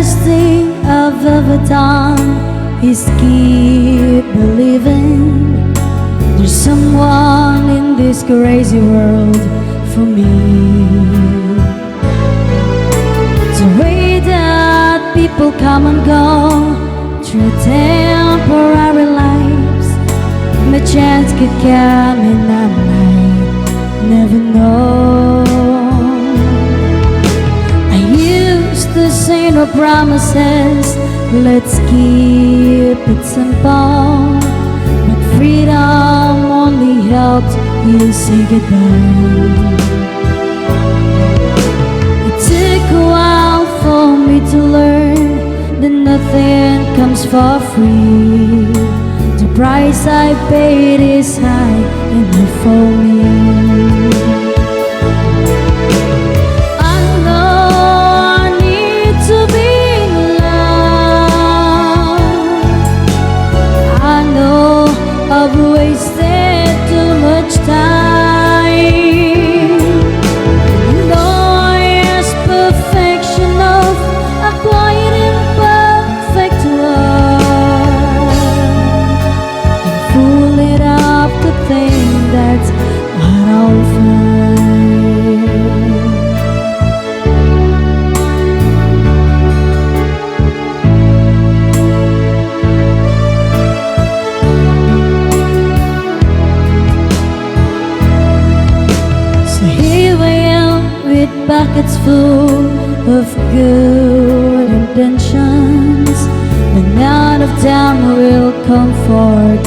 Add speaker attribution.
Speaker 1: best thing I've ever done is keep believing there's someone in this crazy world for me. The way that people come and go through temporary lives, my chance could come and I might never know. I used to say no promises, let's keep it simple, but freedom only helped you say goodbye. It took a while for me to learn that nothing comes for free. The price I paid is high enough for me. I know I need to be loved. I know I've wasted too much time. No, I ask perfection of a quiet imperfect love, and fool it up to think that's what I'll find. So here I am with buckets full of good intentions, and out of time will comfort